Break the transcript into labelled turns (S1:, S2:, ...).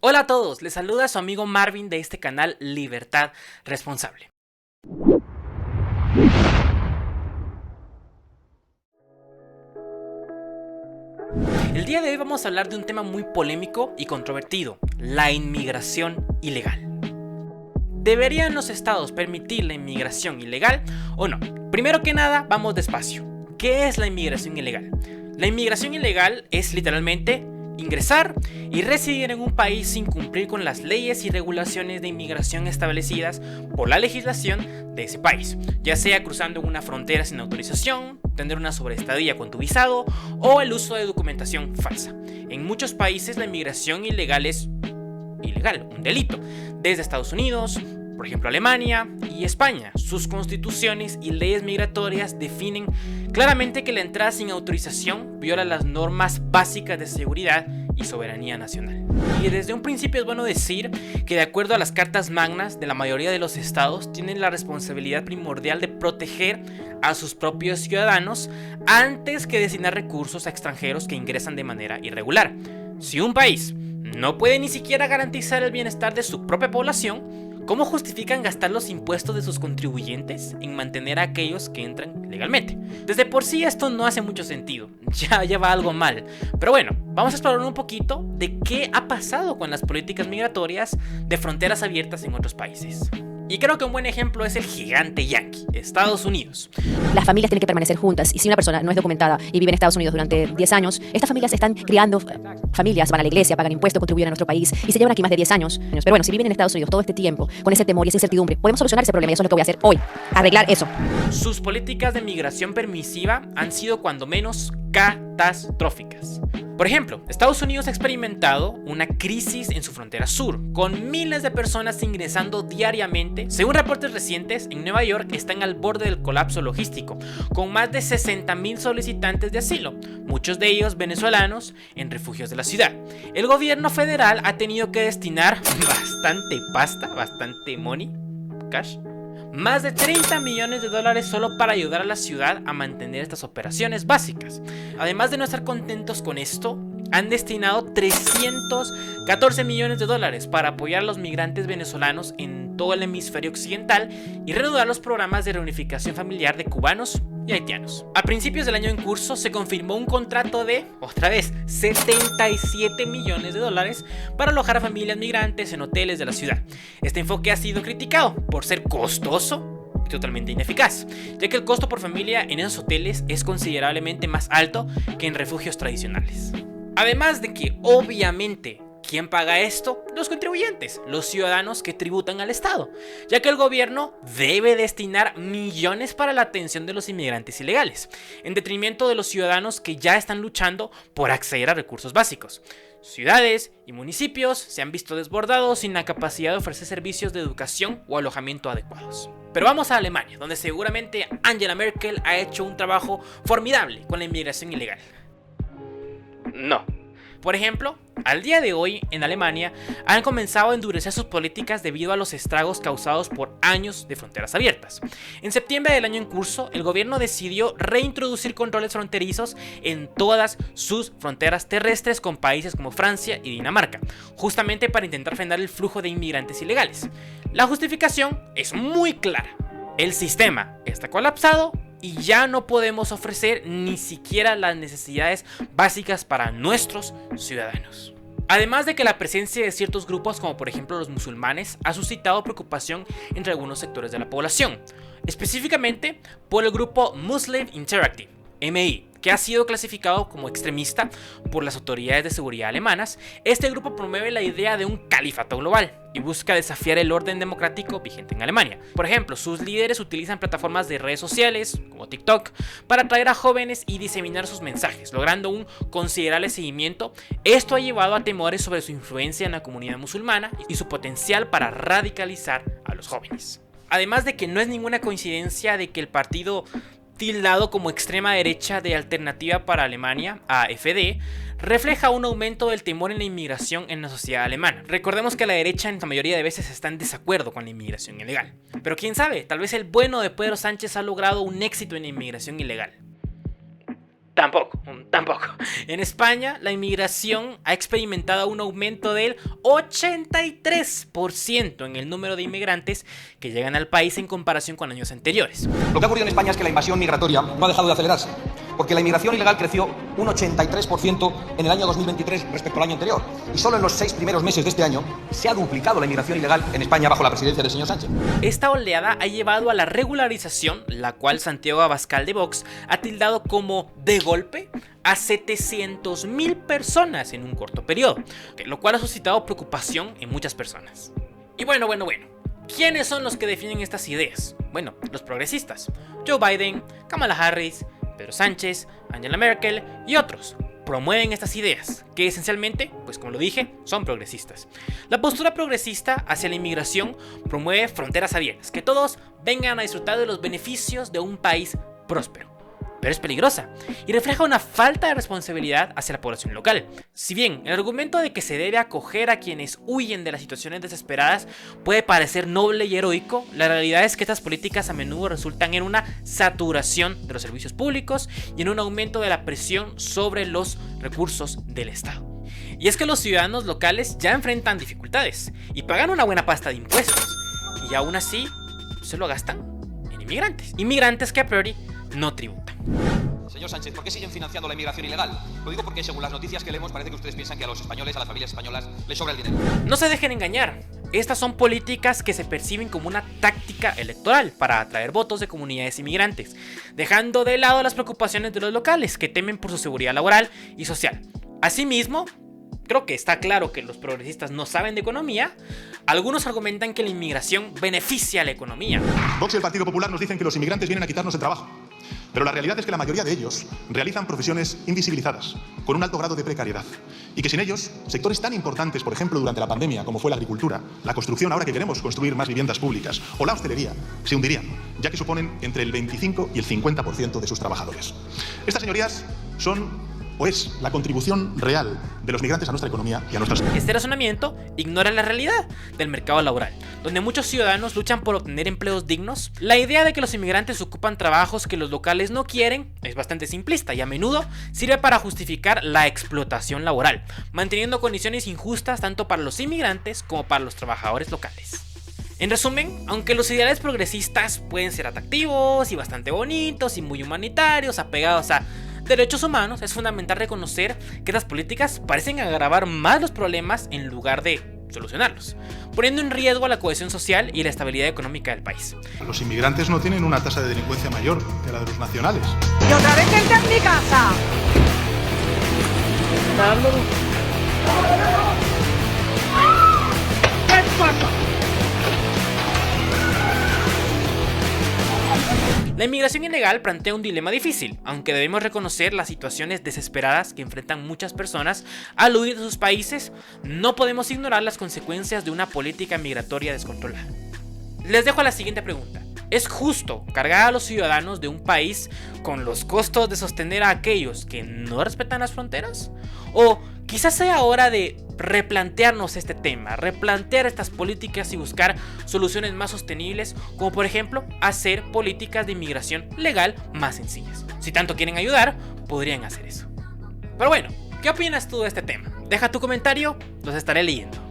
S1: Hola a todos, les saluda su amigo Marvin de este canal Libertad Responsable. El día de hoy vamos a hablar de un tema muy polémico y controvertido, la inmigración ilegal. ¿Deberían los estados permitir la inmigración ilegal o no? Primero que nada, vamos despacio. ¿Qué es la inmigración ilegal? La inmigración ilegal es literalmente ingresar y residir en un país sin cumplir con las leyes y regulaciones de inmigración establecidas por la legislación de ese país, ya sea cruzando una frontera sin autorización, tener una sobreestadía con tu visado o el uso de documentación falsa. En muchos países la inmigración ilegal es ilegal, un delito, desde Estados Unidos, por ejemplo Alemania y España. Sus constituciones y leyes migratorias definen claramente que la entrada sin autorización viola las normas básicas de seguridad y soberanía nacional. Y desde un principio es bueno decir que de acuerdo a las cartas magnas de la mayoría de los estados tienen la responsabilidad primordial de proteger a sus propios ciudadanos antes que destinar recursos a extranjeros que ingresan de manera irregular. Si un país no puede ni siquiera garantizar el bienestar de su propia población, ¿cómo justifican gastar los impuestos de sus contribuyentes en mantener a aquellos que entran legalmente? Desde por sí esto no hace mucho sentido, ya va algo mal. Pero bueno, vamos a explorar un poquito de qué ha pasado con las políticas migratorias de fronteras abiertas en otros países. Y creo que un buen ejemplo es el gigante yanqui, Estados Unidos.
S2: Las familias tienen que permanecer juntas y si una persona no es documentada y vive en Estados Unidos durante 10 años, estas familias están criando familias, van a la iglesia, pagan impuestos, contribuyen a nuestro país y se llevan aquí más de 10 años. Pero bueno, si viven en Estados Unidos todo este tiempo, con ese temor y esa incertidumbre, podemos solucionar ese problema y eso es lo que voy a hacer hoy, arreglar eso.
S1: Sus políticas de migración permisiva han sido cuando menos catastróficas. Por ejemplo, Estados Unidos ha experimentado una crisis en su frontera sur, con miles de personas ingresando diariamente. Según reportes recientes, en Nueva York están al borde del colapso logístico, con más de 60,000 solicitantes de asilo, muchos de ellos venezolanos, en refugios de la ciudad. El gobierno federal ha tenido que destinar bastante pasta, bastante money, cash, más de 30 millones de dólares solo para ayudar a la ciudad a mantener estas operaciones básicas. Además de no estar contentos con esto, han destinado 314 millones de dólares para apoyar a los migrantes venezolanos en todo el hemisferio occidental y reanudar los programas de reunificación familiar de cubanos y haitianos. A principios del año en curso se confirmó un contrato de, otra vez, 77 millones de dólares para alojar a familias migrantes en hoteles de la ciudad. Este enfoque ha sido criticado por ser costoso y totalmente ineficaz, ya que el costo por familia en esos hoteles es considerablemente más alto que en refugios tradicionales. Además de que, obviamente, ¿quién paga esto? Los contribuyentes, los ciudadanos que tributan al Estado, ya que el gobierno debe destinar millones para la atención de los inmigrantes ilegales, en detrimento de los ciudadanos que ya están luchando por acceder a recursos básicos. Ciudades y municipios se han visto desbordados sin la capacidad de ofrecer servicios de educación o alojamiento adecuados. Pero vamos a Alemania, donde seguramente Angela Merkel ha hecho un trabajo formidable con la inmigración ilegal. No. Por ejemplo, al día de hoy en Alemania han comenzado a endurecer sus políticas debido a los estragos causados por años de fronteras abiertas. En septiembre del año en curso, el gobierno decidió reintroducir controles fronterizos en todas sus fronteras terrestres con países como Francia y Dinamarca, justamente para intentar frenar el flujo de inmigrantes ilegales. La justificación es muy clara: el sistema está colapsado y ya no podemos ofrecer ni siquiera las necesidades básicas para nuestros ciudadanos. Además de que la presencia de ciertos grupos, como por ejemplo los musulmanes, ha suscitado preocupación entre algunos sectores de la población, específicamente por el grupo Muslim Interactive, MI, que ha sido clasificado como extremista por las autoridades de seguridad alemanas. Este grupo promueve la idea de un califato global y busca desafiar el orden democrático vigente en Alemania. Por ejemplo, sus líderes utilizan plataformas de redes sociales como TikTok para atraer a jóvenes y diseminar sus mensajes, logrando un considerable seguimiento. Esto ha llevado a temores sobre su influencia en la comunidad musulmana y su potencial para radicalizar a los jóvenes. Además de que no es ninguna coincidencia de que el partido tildado como extrema derecha de Alternativa para Alemania, AfD, refleja un aumento del temor en la inmigración en la sociedad alemana. Recordemos que la derecha en la mayoría de veces está en desacuerdo con la inmigración ilegal. Pero quién sabe, tal vez el bueno de Pedro Sánchez ha logrado un éxito en la inmigración ilegal. Tampoco. En España, la inmigración ha experimentado un aumento del 83% en el número de inmigrantes que llegan al país en comparación con años anteriores.
S3: Lo que ha ocurrido en España es que la invasión migratoria no ha dejado de acelerarse, porque la inmigración ilegal creció un 83% en el año 2023 respecto al año anterior. Y solo en los 6 primeros meses de este año se ha duplicado la inmigración ilegal en España bajo la presidencia del señor Sánchez.
S1: Esta oleada ha llevado a la regularización, la cual Santiago Abascal de Vox ha tildado como de golpe a 700.000 personas en un corto periodo, lo cual ha suscitado preocupación en muchas personas. Y bueno. ¿Quiénes son los que definen estas ideas? Bueno, los progresistas. Joe Biden, Kamala Harris, Pedro Sánchez, Angela Merkel y otros promueven estas ideas, que esencialmente, pues como lo dije, son progresistas. La postura progresista hacia la inmigración promueve fronteras abiertas, que todos vengan a disfrutar de los beneficios de un país próspero. Pero es peligrosa y refleja una falta de responsabilidad hacia la población local. Si bien el argumento de que se debe acoger a quienes huyen de las situaciones desesperadas puede parecer noble y heroico, la realidad es que estas políticas a menudo resultan en una saturación de los servicios públicos y en un aumento de la presión sobre los recursos del Estado. Y es que los ciudadanos locales ya enfrentan dificultades y pagan una buena pasta de impuestos, y aún así se lo gastan en inmigrantes que a priori no tributan.
S3: Señor Sánchez, ¿por qué siguen financiando la inmigración ilegal? Lo digo porque según las noticias que leemos parece que ustedes piensan que a los españoles, a las familias españolas, les sobra el dinero.
S1: No se dejen engañar. Estas son políticas que se perciben como una táctica electoral para atraer votos de comunidades inmigrantes, dejando de lado las preocupaciones de los locales que temen por su seguridad laboral y social. Asimismo, creo que está claro que los progresistas no saben de economía. Algunos argumentan que la inmigración beneficia a la economía.
S4: Vox y el Partido Popular nos dicen que los inmigrantes vienen a quitarnos el trabajo. Pero la realidad es que la mayoría de ellos realizan profesiones invisibilizadas, con un alto grado de precariedad. Y que sin ellos, sectores tan importantes, por ejemplo, durante la pandemia, como fue la agricultura, la construcción, ahora que queremos construir más viviendas públicas, o la hostelería, se hundirían, ya que suponen entre el 25 y el 50% de sus trabajadores. Estas, señorías, son o es la contribución real de los migrantes a nuestra economía y a nuestras...
S1: Este razonamiento ignora la realidad del mercado laboral, donde muchos ciudadanos luchan por obtener empleos dignos. La idea de que los inmigrantes ocupan trabajos que los locales no quieren es bastante simplista y a menudo sirve para justificar la explotación laboral, manteniendo condiciones injustas tanto para los inmigrantes como para los trabajadores locales. En resumen, aunque los ideales progresistas pueden ser atractivos y bastante bonitos y muy humanitarios, apegados a derechos humanos, es fundamental reconocer que estas políticas parecen agravar más los problemas en lugar de solucionarlos, poniendo en riesgo la cohesión social y la estabilidad económica del país.
S4: Los inmigrantes no tienen una tasa de delincuencia mayor que la de los nacionales.
S5: ¡Y otra vez gente en mi casa! ¿Qué pasa?
S1: La inmigración ilegal plantea un dilema difícil, aunque debemos reconocer las situaciones desesperadas que enfrentan muchas personas al huir de sus países. No podemos ignorar las consecuencias de una política migratoria descontrolada. Les dejo la siguiente pregunta. ¿Es justo cargar a los ciudadanos de un país con los costos de sostener a aquellos que no respetan las fronteras? ¿O quizás sea hora de replantearnos este tema, replantear estas políticas y buscar soluciones más sostenibles, como por ejemplo hacer políticas de inmigración legal más sencillas? Si tanto quieren ayudar, podrían hacer eso. Pero bueno, ¿qué opinas tú de este tema? Deja tu comentario, los estaré leyendo.